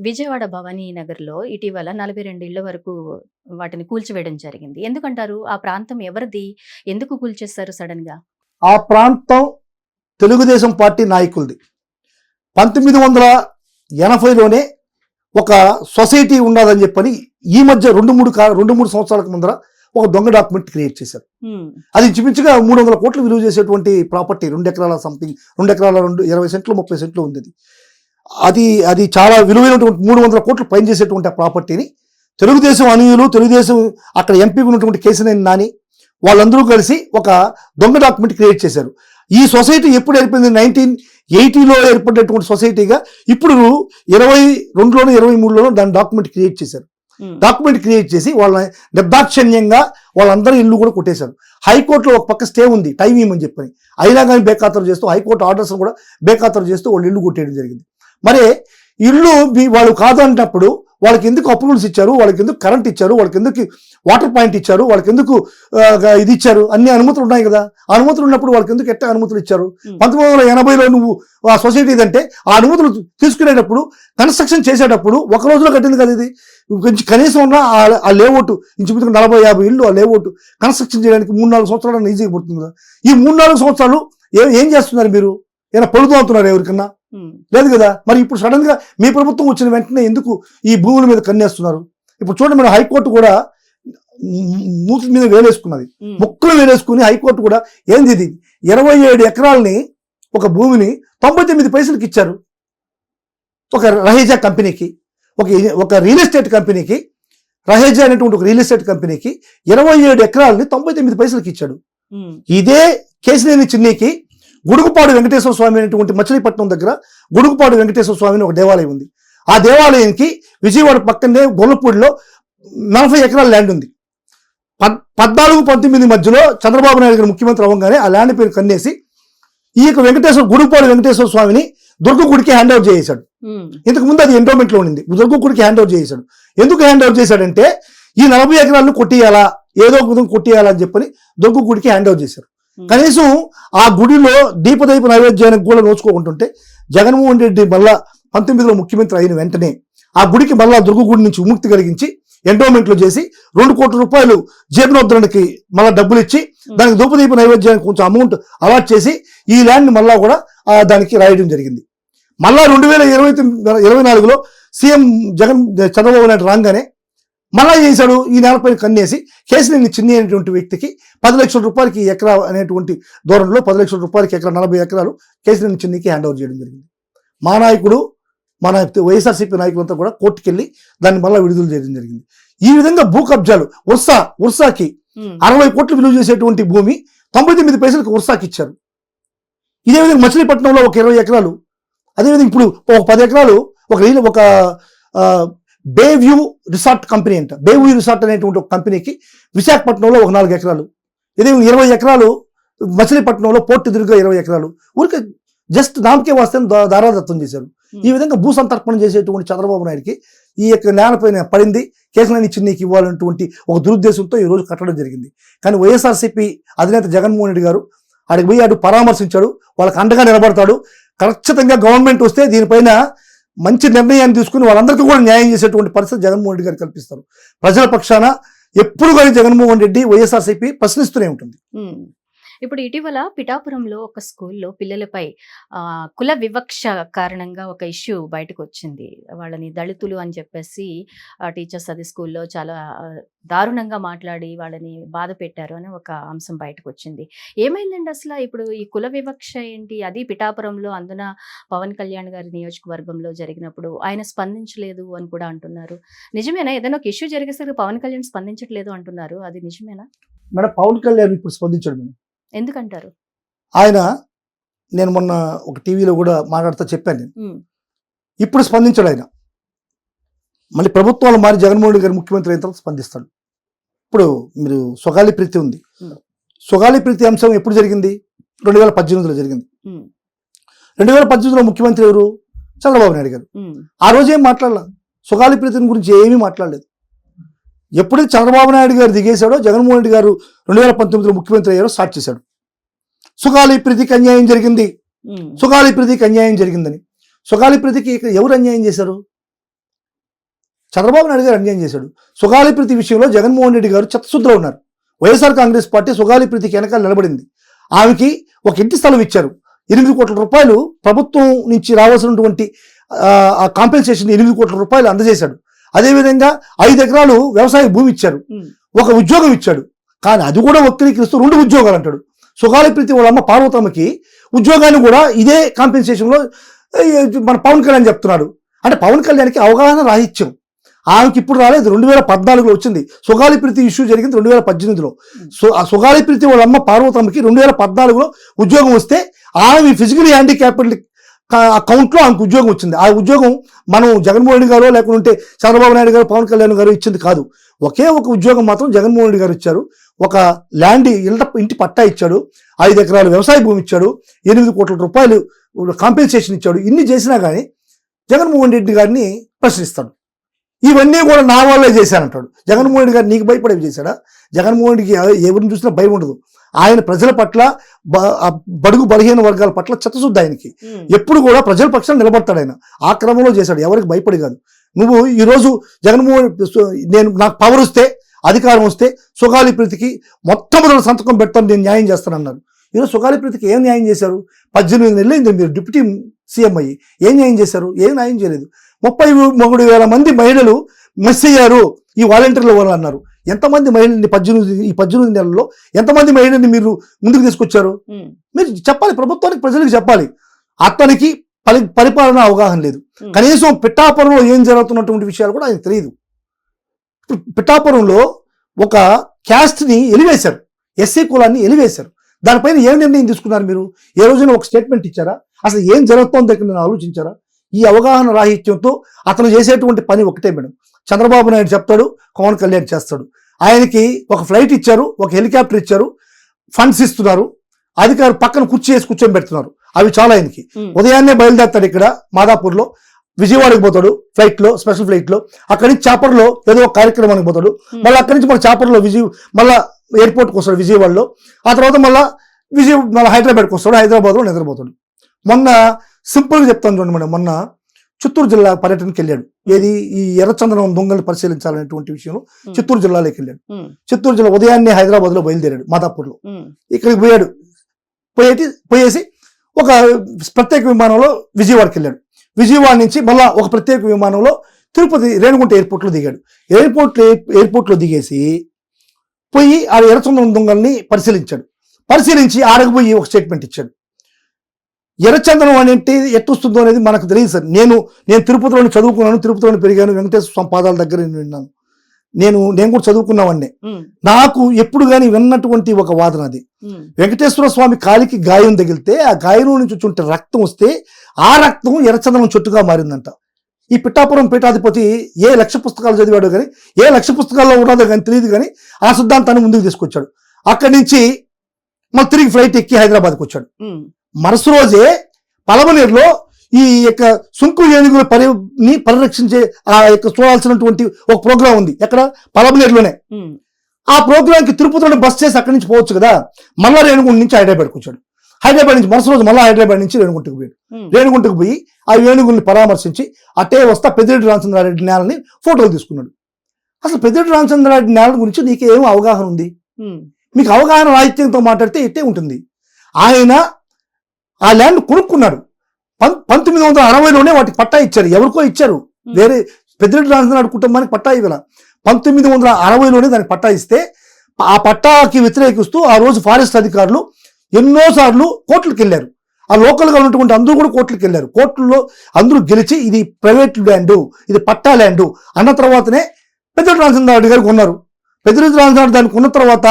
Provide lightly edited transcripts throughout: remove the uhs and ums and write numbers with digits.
విజయవాడ భవానీ నగర్‌లో ఇటీవల 42 ఇళ్ల వరకు వాటిని కూల్చివేయడం జరిగింది. ఎందుకంటారు? ఆ ప్రాంతం ఎవరిది? ఎందుకు కూల్చేశారు సడెన్‌గా? ఆ ప్రాంతం తెలుగుదేశం పార్టీ నాయకులది. 1980లోనే ఒక సొసైటీ ఉన్నదని చెప్పని ఈ మధ్య 2-3 సంవత్సరాలకు ముందర ఒక దొంగ డాక్యుమెంట్ క్రియేట్ చేశారు. అది ఇంచుమించుగా 300 కోట్లు విలువ చేసేటువంటి ప్రాపర్టీ, 2 ఎకరాల సంథింగ్, 2 ఎకరాల 20 సెంట్లు 30 సెంట్లు ఉంది. అది చాలా విలువైనటువంటి 300 కోట్లు పైన చేసేటువంటి ఆ ప్రాపర్టీని తెలుగుదేశం అనుయులు, తెలుగుదేశం అక్కడ ఎంపీగా ఉన్నటువంటి కేశినేని నాని వాళ్ళందరూ కలిసి ఒక దొంగ డాక్యుమెంట్ క్రియేట్ చేశారు. ఈ సొసైటీ ఎప్పుడు ఏర్పడింది? 1980లో ఏర్పడినటువంటి సొసైటీగా ఇప్పుడు 22లోనో 23లోనో దాని డాక్యుమెంట్ క్రియేట్ చేశారు. డాక్యుమెంట్ క్రియేట్ చేసి వాళ్ళ నిర్దాక్షిణ్యంగా వాళ్ళందరూ ఇల్లు కూడా కొట్టేశారు. హైకోర్టులో ఒక పక్క స్టే ఉంది, టైం ఇవ్వమని చెప్పని, అయినా కానీ బేఖాతరు చేస్తూ హైకోర్టు ఆర్డర్స్ కూడా బేఖాతరు చేస్తూ వాళ్ళు ఇల్లు కొట్టేయడం జరిగింది. మరి ఇల్లు వాళ్ళు కాదు అంటప్పుడు వాళ్ళకి ఎందుకు అప్రూవల్స్ ఇచ్చారు, వాళ్ళకి ఎందుకు కరెంట్ ఇచ్చారు, వాళ్ళకి ఎందుకు వాటర్ పాయింట్ ఇచ్చారు, వాళ్ళకి ఎందుకు ఇది ఇచ్చారు? అన్ని అనుమతులు ఉన్నాయి కదా. ఆ అనుమతులు ఉన్నప్పుడు వాళ్ళకి ఎందుకు ఎట్లా అనుమతులు ఇచ్చారు? 1980లో నువ్వు ఆ సొసైటీ అంటే ఆ అనుమతులు తీసుకునేటప్పుడు, కన్స్ట్రక్షన్ చేసేటప్పుడు ఒక రోజులో కట్టింది కదా. ఇది కొంచెం కనీసం ఉన్న ఆ లేఅవుట్ ఇంచుమించుగా 40-50 ఇళ్ళు ఆ లేఅవుట్ కన్స్ట్రక్షన్ చేయడానికి 3-4 సంవత్సరాలు ఈజీగా పడుతుంది కదా. ఈ 3-4 సంవత్సరాలు ఏం చేస్తున్నారు మీరు? ఏమైనా పొడుతూ అవుతున్నారు ఎవరికన్నా? లేదు కదా. మరి ఇప్పుడు సడన్ గా మీ ప్రభుత్వం వచ్చిన వెంటనే ఎందుకు ఈ భూముల మీద కన్నేస్తున్నారు? ఇప్పుడు చూడండి, మన హైకోర్టు కూడా మూతుల మీద వేలేసుకున్నది, ముక్కలు వేలేసుకుని హైకోర్టు కూడా ఏంది ఇది 27 ఎకరాలని ఒక భూమిని 99 పైసలకి ఇచ్చారు ఒక రహేజా కంపెనీకి, ఒక రియల్ ఎస్టేట్ కంపెనీకి, రహేజా అనేటువంటి ఒక రియల్ ఎస్టేట్ కంపెనీకి 27 ఎకరాలని 99 పైసలకి ఇచ్చాడు. ఇదే కేశినేని చిన్నికి గుడుగుపాడు వెంకటేశ్వర స్వామి అనేటువంటి మచిలీపట్నం దగ్గర గుడుగుపాడు వెంకటేశ్వర స్వామి అని ఒక దేవాలయం ఉంది. ఆ దేవాలయానికి విజయవాడ పక్కనే గొల్లపూడిలో 40 ఎకరాల ల్యాండ్ ఉంది. 14-19 మధ్యలో చంద్రబాబు నాయుడు గారు ముఖ్యమంత్రి అవ్వగానే ఆ ల్యాండ్ పేరు కన్నేసి ఈ యొక్క గుడుగుపాడు వెంకటేశ్వర స్వామిని దుర్గగుడికి హ్యాండ్ ఓవర్ చేశాడు. ఇంతకు ముందు అది ఎండోమెంట్ లో ఉంది, దుర్గగుడికి హ్యాండ్ ఓవర్ చేశాడు. ఎందుకు హ్యాండ్ ఓవర్ చేశాడంటే ఈ 40 ఎకరాలను కొట్టియాలా, ఏదో ఒక విధంగా కొట్టియాలా అని చెప్పని దుర్గగుడికి హ్యాండ్ ఓవర్ చేశారు. కనీసం ఆ గుడిలో దీపదీప నైవేద్యానికి కూడా నోచుకోకుంటుంటే జగన్మోహన్ రెడ్డి మళ్ళా 19లో ముఖ్యమంత్రి అయిన వెంటనే ఆ గుడికి మళ్ళా దుర్గగుడి నుంచి విముక్తి కలిగించి ఎండోమెంట్ లో చేసి 2 కోట్ల రూపాయలు జీవనోద్ధరణకి మళ్ళీ డబ్బులు ఇచ్చి దానికి ధూపదీప నైవేద్యానికి కొంచెం అమౌంట్ అలాట్ చేసి ఈ ల్యాండ్ మళ్ళా కూడా దానికి రాయడం జరిగింది. మళ్ళా 2024లో సీఎం చంద్రబాబు నాయుడు రాగానే మళ్ళా చేశాడు, ఈ నేలపైన కన్నేసి కేశినేని చిన్ని అనేటువంటి వ్యక్తికి 10 లక్షల రూపాయలకి ఎకరా అనేటువంటి దూరంలో 10 లక్షల రూపాయలకి ఎకరా 40 ఎకరాలు కేశినేని చిన్నికి హ్యాండ్ ఓవర్ చేయడం జరిగింది. మా నాయకుడు, మన వైఎస్ఆర్సీపీ నాయకులంతా కూడా కోర్టుకెళ్ళి దాన్ని మళ్ళీ విడుదల చేయడం జరిగింది. ఈ విధంగా భూ కబ్జాలు ఉర్సాకి 60 కోట్లు విలువ చేసేటువంటి భూమి 99 పైసలకి ఉర్సాకి ఇచ్చారు. ఇదే విధంగా మచిలీపట్నంలో ఒక 20 ఎకరాలు, అదేవిధంగా ఇప్పుడు ఒక 10 ఎకరాలు ఒక బే వ్యూ రిసార్ట్ కంపెనీ అంట, బే వ్యూ రిసార్ట్ అనేటువంటి ఒక కంపెనీకి విశాఖపట్నంలో ఒక 4 ఎకరాలు, ఇదే 20 ఎకరాలు మచిలీపట్నంలో పోర్టు ఎదురుగా 20 ఎకరాలు ఊరికే జస్ట్ నామకే వాస్తే దారాదత్తం చేశారు. ఈ విధంగా భూ సంతర్పణ చేసేటువంటి చంద్రబాబు నాయుడికి ఈ యొక్క నేలపైన పడింది కేశినేని చిన్నికి ఇవ్వాలన్నటువంటి ఒక దురుద్దేశంతో ఈ రోజు కట్టడం జరిగింది. కానీ వైఎస్ఆర్సీపీ అధినేత జగన్మోహన్ రెడ్డి గారు ఆడికి పోయి అటు పరామర్శించాడు, వాళ్ళకి అండగా నిలబడతాడు. ఖచ్చితంగా గవర్నమెంట్ వస్తే దీనిపైన మంచి నిర్ణయాన్ని తీసుకుని వాళ్ళందరికీ కూడా న్యాయం చేసేటువంటి పరిస్థితి జగన్మోహన్ రెడ్డి గారు కల్పిస్తారు. ప్రజల పక్షాన ఎప్పుడు కానీ జగన్మోహన్ రెడ్డి వైఎస్ఆర్సీపీ ప్రశ్నిస్తూనే ఉంటుంది. ఇప్పుడు ఇటీవల పిఠాపురంలో ఒక స్కూల్లో పిల్లలపై కుల వివక్ష కారణంగా ఒక ఇష్యూ బయటకు వచ్చింది. వాళ్ళని దళితులు అని చెప్పేసి టీచర్స్ అది స్కూల్లో చాలా దారుణంగా మాట్లాడి వాళ్ళని బాధ పెట్టారు అని ఒక అంశం బయటకు వచ్చింది. ఏమైందండి అసలు? ఇప్పుడు ఈ కుల వివక్ష ఏంటి? అది పిఠాపురంలో, అందున పవన్ కళ్యాణ్ గారి నియోజకవర్గంలో జరిగినప్పుడు ఆయన స్పందించలేదు అని కూడా అంటున్నారు. నిజమేనా? ఏదైనా ఒక ఇష్యూ జరిగేసరికి పవన్ కళ్యాణ్ స్పందించట్లేదు అంటున్నారు, అది నిజమేనా? మేడం, పవన్ కళ్యాణ్ ఇప్పుడు స్పందించాడు. మేడం, ఎందుకంటారు? నేను మొన్న ఒక టీవీలో కూడా మాట్లాడుతూ చెప్పాను, నేను ఇప్పుడు స్పందించాడు ఆయన. మళ్ళీ ప్రభుత్వాలు మారి జగన్మోహన్ రెడ్డి గారు ముఖ్యమంత్రి అయిన తర్వాత స్పందిస్తాడు. ఇప్పుడు మీరు స్వగాలి ప్రీతి ఉంది, స్వగాలి ప్రీతి అంశం ఎప్పుడు జరిగింది? 2018లో జరిగింది. 2018లో ముఖ్యమంత్రి ఎవరు? చంద్రబాబు నాయుడు గారు. ఆ రోజు ఏం మాట్లాడాల, స్వగాలి ప్రీతిని గురించి ఏమీ మాట్లాడలేదు. ఎప్పుడైతే చంద్రబాబు నాయుడు గారు దిగేశాడో జగన్మోహన్ రెడ్డి గారు 2019లో ముఖ్యమంత్రి అయ్యారో స్టార్ట్ చేశాడు. సుగాలి ప్రీతికి అన్యాయం జరిగింది, సుగాలి ప్రీతికి అన్యాయం జరిగిందని. సుగాలి ప్రీతికి ఎవరు అన్యాయం చేశారు? చంద్రబాబు నాయుడు గారు అన్యాయం చేశాడు. సుగాలి ప్రీతి విషయంలో జగన్మోహన్ రెడ్డి గారు చిత్తశుద్ధిలో ఉన్నారు. వైఎస్ఆర్ కాంగ్రెస్ పార్టీ సుగాలి ప్రీతికి వెనకాల నిలబడింది. ఆమెకి ఒక ఇంటి స్థలం ఇచ్చారు. 8 కోట్ల రూపాయలు ప్రభుత్వం నుంచి రావాల్సినటువంటి ఆ కాంపెన్సేషన్ 8 కోట్ల రూపాయలు అందజేశాడు. అదేవిధంగా 5 ఎకరాలు వ్యవసాయ భూమి ఇచ్చారు. ఒక ఉద్యోగం ఇచ్చాడు. కానీ అది కూడా వక్రీకరిస్తూ 2 ఉద్యోగాలు అంటాడు. సుగాలి ప్రీతి వాళ్ళ అమ్మ పార్వతమ్మకి ఉద్యోగాన్ని కూడా ఇదే కాంపెన్సేషన్లో మన పవన్ కళ్యాణ్ చెప్తున్నాడు. అంటే పవన్ కళ్యాణ్కి అవగాహన రాహిత్యం. ఆమెకి ఇప్పుడు రాలేదు, 2014లో వచ్చింది. సుగాలి ప్రీతి ఇష్యూ జరిగింది 2018లో. సుగాలి ప్రీతి వాళ్ళ అమ్మ పార్వతమ్మకి 2014లో ఉద్యోగం వస్తే ఆమె ఫిజికల్ హ్యాండిక్యాప్డ్ అకౌంట్లో ఆమెకు ఉద్యోగం వచ్చింది. ఆ ఉద్యోగం మనం జగన్మోహన్ రెడ్డి గారు లేకుంటే చంద్రబాబు నాయుడు గారు పవన్ కళ్యాణ్ గారు ఇచ్చింది కాదు. ఒకే ఒక ఉద్యోగం మాత్రం జగన్మోహన్ రెడ్డి గారు ఇచ్చారు. ఒక ల్యాండ్ ఇంటి పట్టా ఇచ్చాడు, 5 ఎకరాలు వ్యవసాయ భూమి ఇచ్చాడు, 8 కోట్ల రూపాయలు కాంపెన్సేషన్ ఇచ్చాడు. ఇన్ని చేసినా కానీ జగన్మోహన్ రెడ్డి గారిని ప్రశ్నిస్తాడు. ఇవన్నీ కూడా నా వల్లే చేశానంటాడు. జగన్మోహన్ రెడ్డి గారు నీకు భయపడేవి చేశాడా? జగన్మోహన్ రెడ్డికి ఎవరిని చూసినా భయం ఉండదు. ఆయన ప్రజల పట్ల బడుగు బలహీన వర్గాల పట్ల చిత్తశుద్ధి ఆయనకి. ఎప్పుడు కూడా ప్రజల పక్షాన్ని నిలబడతాడు ఆయన. ఆ క్రమంలో చేశాడు, ఎవరికి భయపడి కాదు. నువ్వు ఈరోజు జగన్మోహన్ నాకు పవర్ వస్తే, అధికారం వస్తే సుగాలి ప్రీతికి మొట్టమొదటి సంతకం పెడతాను, నేను న్యాయం చేస్తానన్నారు. ఈరోజు సుగాలి ప్రీతికి ఏం న్యాయం చేశారు? 18 నెలలైంది మీరు డిప్యూటీ సీఎం అయ్యి. ఏం న్యాయం చేశారు? ఏం న్యాయం చేయలేదు. 33,000 మంది మహిళలు మిస్ అయ్యారు ఈ వాలంటీర్ల వల్ల అన్నారు. ఎంతమంది మహిళల్ని 18 నెలల్లో ఎంతమంది మహిళల్ని మీరు ముందుకు తీసుకొచ్చారు? మీరు చెప్పాలి, ప్రభుత్వానికి ప్రజలకు చెప్పాలి. అతనికి పరిపాలన అవగాహన లేదు. కనీసం పిఠాపురంలో ఏం జరుగుతున్నటువంటి విషయాలు కూడా ఆయనకు తెలియదు. పిఠాపురంలో ఒక క్యాస్ట్ని ఎలివేశారు, ఎస్సీ కులాన్ని ఎలివేశారు. దానిపైన ఏం నిర్ణయం తీసుకున్నారు మీరు? ఏ రోజున ఒక స్టేట్మెంట్ ఇచ్చారా? అసలు ఏం జరుగుతుందో దగ్గర నేను ఆలోచించారా? ఈ అవగాహన రాహిత్యంతో అతను చేసేటువంటి పని ఒకటే మేడం. చంద్రబాబు నాయుడు చెప్తాడు, పవన్ కళ్యాణ్ చేస్తాడు. ఆయనకి ఒక ఫ్లైట్ ఇచ్చారు, ఒక హెలికాప్టర్ ఇచ్చారు, ఫండ్స్ ఇస్తున్నారు, అధికారు పక్కన కుర్చీ వేసి కూర్చొని పెడుతున్నారు. అవి చాలా ఆయనకి. ఉదయాన్నే బయలుదేరుతాడు, ఇక్కడ మాదాపూర్లో విజయవాడకి పోతాడు ఫ్లైట్లో, స్పెషల్ ఫ్లైట్లో. అక్కడి నుంచి చాపర్లో ఏదో ఒక కార్యక్రమానికి పోతాడు. మళ్ళీ అక్కడి నుంచి మన చాపర్లో మళ్ళీ ఎయిర్పోర్ట్కి వస్తాడు విజయవాడలో. ఆ తర్వాత మళ్ళీ హైదరాబాద్కి వస్తాడు, హైదరాబాద్లో నిద్రపోతాడు. మొన్న సింపుల్గా చెప్తాను చూడండి మేడం, మొన్న చిత్తూరు జిల్లా పర్యటనకి వెళ్ళాడు. ఏది ఈ ఎర్రచందనం దొంగలు పరిశీలించాలనేటువంటి విషయంలో చిత్తూరు జిల్లాలోకి వెళ్ళాడు. చిత్తూరు జిల్లా ఉదయాన్నే హైదరాబాద్లో బయలుదేరాడు, మాదాపూర్లో. ఇక్కడికి పోయాడు. పోయేసి ఒక ప్రత్యేక విమానంలో విజయవాడకి వెళ్ళాడు. విజయవాడ నుంచి మళ్ళా ఒక ప్రత్యేక విమానంలో తిరుపతి రేణిగుంట ఎయిర్పోర్ట్లో దిగాడు. ఎయిర్పోర్ట్లో దిగేసి పోయి ఆ ఎర్రచందనం దొంగల్ని పరిశీలించి ఆడకపోయి ఒక స్టేట్మెంట్ ఇచ్చాడు. ఎర్రచందనం అనేది ఎట్టొస్తుందో అనేది మనకు తెలియదు సార్. నేను తిరుపతిలోని చదువుకున్నాను, తిరుపతిలోని పెరిగాను, వెంకటేశ్వర స్వామి పాదాల దగ్గర విన్నాను. నేను కూడా చదువుకున్నవాడినే. నాకు ఎప్పుడు కానీ విన్నటువంటి ఒక వాదన అది. వెంకటేశ్వర స్వామి కాలికి గాయం తగిలితే ఆ గాయం నుంచి చుంటే రక్తం వస్తే ఆ రక్తం ఎర్రచందనం చెట్టుగా మారిందంట. ఈ పిఠాపురం పీఠాధిపతి ఏ 1,00,000 పుస్తకాలు చదివాడో కానీ, ఏ 1,00,000 పుస్తకాల్లో ఉన్నదో కానీ తెలియదు, కానీ ఆ సిద్ధాంతాన్ని ముందుకు తీసుకొచ్చాడు. అక్కడి నుంచి మళ్ళీ తిరిగి ఫ్లైట్ ఎక్కి హైదరాబాద్కి వచ్చాడు. మరుసటి రోజే పలమనేరులో ఈ యొక్క సుంకు ఏనుగుల పరిరక్షించే ఆ యొక్క చూడాల్సినటువంటి ఒక ప్రోగ్రాం ఉంది. ఎక్కడ? పలమనేరులోనే. ఆ ప్రోగ్రాంకి తిరుపతిలోనే బస్ చేసి అక్కడి నుంచి పోవచ్చు కదా. మళ్ళా రేణిగుంట నుంచి హైదరాబాద్కి వచ్చాడు. హైదరాబాద్ నుంచి మరుసటి రోజు మళ్ళీ హైదరాబాద్ నుంచి రేణిగుంటకు పోయాడు. రేణిగుంటకు పోయి ఆ ఏనుగుల్ని పరామర్శించి అట్టే వస్తా పెద్దిరెడ్డి రామచంద్రారెడ్డి నేలని ఫోటోలు తీసుకున్నాడు. అసలు పెద్దిరెడ్డి రామచంద్రారెడ్డి నేల గురించి నీకు ఏం అవగాహన ఉంది? మీకు అవగాహన రాహిత్యంతో మాట్లాడితే ఇట్టే ఉంటుంది. ఆయన ఆ ల్యాండ్ కొనుక్కున్నాడు. 1960లోనే వాటికి పట్టా ఇచ్చారు. ఎవరికో ఇచ్చారు, వేరే పెద్దిరెడ్డి రామచంద్రారెడ్డి కుటుంబానికి పట్టా ఇవ్వాల. 1960లోనే దానికి పట్టా ఇస్తే ఆ పట్టాకి వ్యతిరేకిస్తూ ఆ రోజు ఫారెస్ట్ అధికారులు ఎన్నోసార్లు కోర్టులకు వెళ్ళారు. ఆ లోకల్గా ఉన్నటువంటి అందరూ కూడా కోర్టులకు వెళ్ళారు. కోర్టుల్లో అందరూ గెలిచి ఇది ప్రైవేట్ ల్యాండు, ఇది పట్టా ల్యాండు అన్న తర్వాతనే పెద్దిరెడ్డి రామచంద్రారెడ్డి గారు కొన్నారు. పెద్దిరెడ్డి రామచంద్రారెడ్డి దాన్ని కొన్న తర్వాత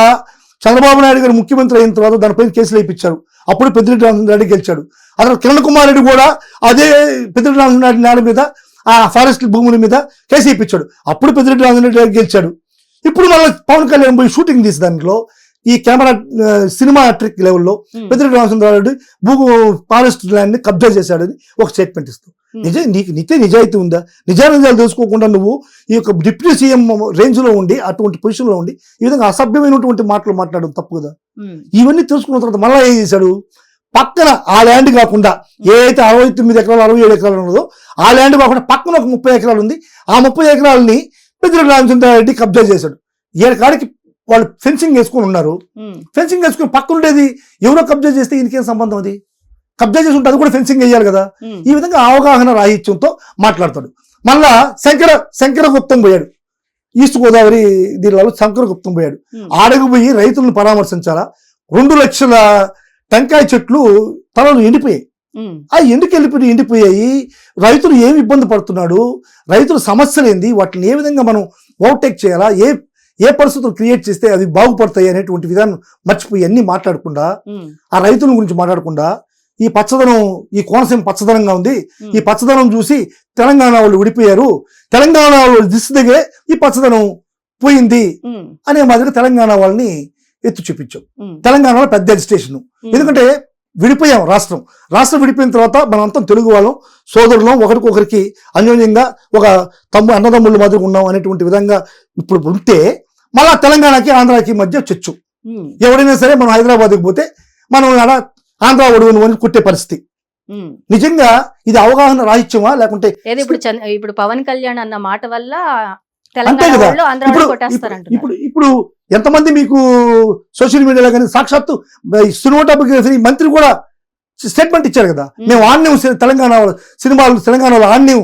చంద్రబాబు నాయుడు గారు ముఖ్యమంత్రి అయిన తర్వాత దానిపైన కేసులు వేయించారు. అప్పుడు పెద్దిరెడ్డి రామచంద్రారెడ్డి గెలిచాడు. అతను కిరణ్ కుమార్ రెడ్డి కూడా అదే పెద్దిరెడ్డి రామచంద్రారెడ్డి నేల మీద, ఆ ఫారెస్ట్ భూముల మీద కేసు వేయించాడు. అప్పుడు పెద్దిరెడ్డి రామచంద్రారెడ్డి గెలిచాడు. ఇప్పుడు మళ్ళీ పవన్ కళ్యాణ్ పోయి షూటింగ్ తీసి దాంట్లో ఈ కెమెరా సినిమా ట్రిక్ లెవెల్లో పెద్దిరెడ్డి రామచంద్రారెడ్డి ఫారెస్ట్ ల్యాండ్ ని కబ్జా చేశాడని ఒక స్టేట్మెంట్ ఇస్తావు. నీకు నిజాయితీ ఉందా? నిజాలు తెలుసుకోకుండా నువ్వు ఈ యొక్క డిప్యూటీ సీఎం రేంజ్ లో ఉండి, అటువంటి పొజిషన్ లో ఉండి ఈ విధంగా అసభ్యమైనటువంటి మాటలు మాట్లాడడం తప్పు కదా. ఇవన్నీ తెలుసుకున్న తర్వాత మళ్ళీ ఏం చేశాడు? పక్కన ఆ ల్యాండ్ కాకుండా ఏదైతే 69 ఎకరాలు 67 ఎకరాలు ఉన్నదో ఆ ల్యాండ్ కాకుండా పక్కన ఒక 30 ఎకరాలు ఉంది. ఆ 30 ఎకరాలని పెద్దిరెడ్డి రామచంద్రారెడ్డి కబ్జా చేశాడు. 7 కాడికి వాళ్ళు ఫెన్సింగ్ వేసుకొని ఉన్నారు. ఫెన్సింగ్ వేసుకుని పక్కన ఉండేది ఎవరో కబ్జా చేస్తే ఈయనకేం సంబంధం? అది కబ్జా చేసి ఉంటే అది కూడా ఫెన్సింగ్ వేయాలి కదా. ఈ విధంగా అవగాహన రాహిత్యంతో మాట్లాడతాడు. మళ్ళా శంకరగుప్తం పోయాడు, ఈస్ట్ గోదావరి జిల్లాలో శంకరగుప్తం పోయాడు. ఆడకు పోయి రైతులను పరామర్శించాలా. 2 లక్షల టెంకాయ చెట్లు తలలు ఎండిపోయాయి. ఎందుకు ఎండిపోయాయి, రైతులు ఏమి ఇబ్బంది పడుతున్నాడు, రైతుల సమస్యలు ఏంది, వాటిని ఏ విధంగా మనం ఓవర్టేక్ చేయాలా, ఏ పరిస్థితులు క్రియేట్ చేస్తే అవి బాగుపడతాయి అనేటువంటి విధానం మర్చిపోయి అన్ని మాట్లాడకుండా, ఆ రైతుల గురించి మాట్లాడకుండా, ఈ పచ్చదనం, ఈ కోనసీమ పచ్చదనంగా ఉంది, ఈ పచ్చదనం చూసి తెలంగాణ వాళ్ళు విడిపోయారు, తెలంగాణ వాళ్ళు దిశ దగ్గరే ఈ పచ్చదనం పోయింది అనే మాదిరిగా తెలంగాణ వాళ్ళని ఎత్తు చూపించాం. తెలంగాణలో పెద్ద అజిటేషన్. ఎందుకంటే విడిపోయాం, రాష్ట్రం విడిపోయిన తర్వాత మనంతా తెలుగు వాళ్ళం, సోదరులం, ఒకరికొకరికి అన్యోన్యంగా ఒక అన్నదమ్ముళ్ళ మాదిరి ఉన్నాం అనేటువంటి విధంగా ఇప్పుడు ఉంటే, మళ్ళా తెలంగాణకి ఆంధ్రాకి మధ్య చర్చు. ఎవరైనా సరే మనం హైదరాబాద్కి పోతే మనం అలా ఆంధ్ర ఒడుగును అని కుట్టే పరిస్థితి. నిజంగా ఇది అవగాహన రాహిత్యమా లేకుంటే ఇప్పుడు పవన్ కళ్యాణ్ అన్న మాట వల్ల అంతే కదా. ఇప్పుడు ఎంతమంది మీకు సోషల్ మీడియాలో కానీ సాక్షాత్తు సినిమాటోగ్రఫీ మంత్రి కూడా స్టేట్మెంట్ ఇచ్చారు కదా, మేము ఆన్యం తెలంగాణలో ఆన్యం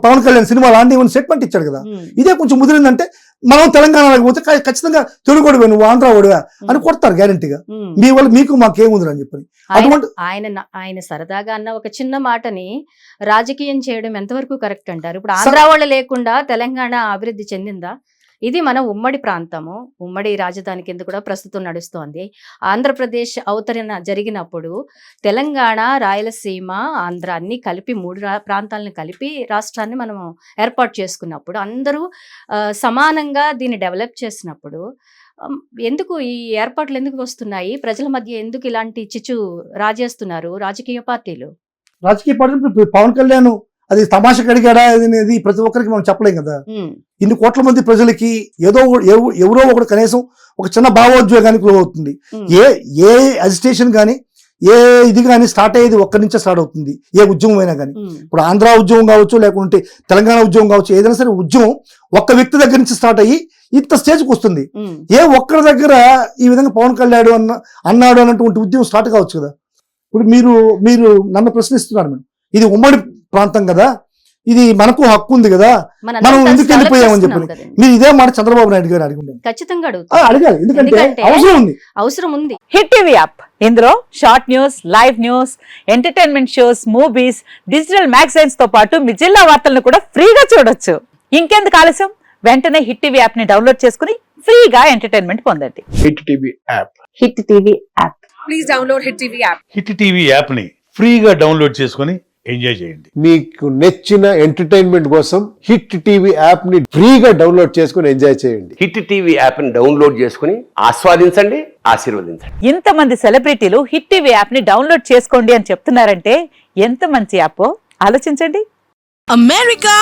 పవన్ కళ్యాణ్ సినిమాలు ఆన్యం అని స్టేట్మెంట్ ఇచ్చారు కదా. ఇదే కొంచెం ముదిరిందంటే మనం తెలంగాణలోకి పోతే ఖచ్చితంగా తెలుగు ఓడివే, నువ్వు ఆంధ్ర ఓడివా అని కొడతారు గ్యారంటీగా. మీ వల్ల మీకు మాకేముంది అని చెప్పని. అటువంటి ఆయన సరదాగా అన్న ఒక చిన్న మాటని రాజకీయం చేయడం ఎంతవరకు కరెక్ట్ అంటారు? ఇప్పుడు ఆంధ్ర వాళ్ళు లేకుండా తెలంగాణ అభివృద్ధి చెందిందా? ఇది మన ఉమ్మడి ప్రాంతము, ఉమ్మడి రాజధాని కింద కూడా ప్రస్తుతం నడుస్తోంది. ఆంధ్రప్రదేశ్ అవతరణ జరిగినప్పుడు తెలంగాణ, రాయలసీమ, ఆంధ్ర అన్ని కలిపి 3 ప్రాంతాలను కలిపి రాష్ట్రాన్ని మనం ఏర్పాటు చేసుకున్నప్పుడు, అందరూ సమానంగా దీన్ని డెవలప్ చేసినప్పుడు ఎందుకు ఈ ఏర్పాట్లు ఎందుకు వస్తున్నాయి? ప్రజల మధ్య ఎందుకు ఇలాంటి చిచ్చు రాజేస్తున్నారు రాజకీయ పార్టీలు? పవన్ కళ్యాణ్ అది తమాషా కడిగాడా అనేది ప్రతి ఒక్కరికి మనం చెప్పలేం కదా. ఇన్ని కోట్ల మంది ప్రజలకి ఎవరో ఒకటి కనీసం ఒక చిన్న భావోద్వేగానికి అవుతుంది. ఏ అజిటేషన్ కానీ ఏ ఇది కానీ స్టార్ట్ అయ్యేది ఒక్కడి నుంచే స్టార్ట్ అవుతుంది, ఏ ఉద్యమం అయినా కానీ. ఇప్పుడు ఆంధ్ర ఉద్యమం కావచ్చు, లేకుంటే తెలంగాణ ఉద్యమం కావచ్చు, ఏదైనా సరే ఉద్యమం ఒక్క వ్యక్తి దగ్గర నుంచి స్టార్ట్ అయ్యి ఇంత స్టేజ్కి వస్తుంది. ఏ ఒక్కరి దగ్గర ఈ విధంగా పవన్ కళ్యాణ్ అన్నాడు అన్నటువంటి ఉద్యమం స్టార్ట్ కావచ్చు కదా. ఇప్పుడు మీరు నన్ను ప్రశ్నిస్తున్నారు మేడం, ఇది ఉమ్మడి ప్రాంతం కదా, ఇది మనకు హక్కు ఉంది కదా, మనం ఎందుకు వెళ్ళిపోయామని చెప్పి మీరు ఇదే మాట చంద్రబాబు నాయుడు గారు ఖచ్చితంగా అడగాలి. ఎందుకంటే అవసరం ఉంది. హిట్ టీవీ యాప్, ఇందులో short news, live news, entertainment shows, movies, digital magazines తో పాటు మీ జిల్లా వార్తలను కూడా ఫ్రీగా చూడొచ్చు. ఇంకెందుకు ఆలస్యం, వెంటనే హిట్ టీవీ యాప్ ని డౌన్లోడ్ చేసుకుని ఫ్రీగా ఎంటర్టైన్మెంట్ పొందండి. Hit TV app, hit TV app, please download hit TV app. Hit TV app ని ఫ్రీగా డౌన్లోడ్ చేసుకుని ఎంజాయ్ చేయండి. మీకు నచ్చిన ఎంటర్టైన్మెంట్ కోసం హిట్ టీవీ యాప్ ని ఫ్రీగా డౌన్లోడ్ చేసుకుని ఎంజాయ్ చేయండి. హిట్ టీవీ యాప్ ని డౌన్లోడ్ చేసుకుని ఆస్వాదించండి, ఆశీర్వదించండి. ఇంతమంది సెలబ్రిటీలు హిట్ టీవీ యాప్ ని డౌన్లోడ్ చేసుకోండి అని చెప్తున్నారంటే ఎంత మంచి యాప్ ఆలోచించండి. అమెరికా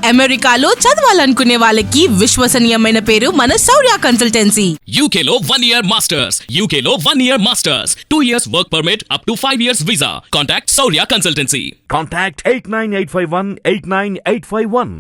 అమెరికాలో చదవాలనుకునే వాళ్ళకి విశ్వసనీయమైన పేరు మన శౌర్య కన్సల్టెన్సీ. UK లో 1 year masters, UK లో 1 year masters, 2 years work permit up to 5 years visa. Contact Saurya Consultancy. Contact 89851 89851.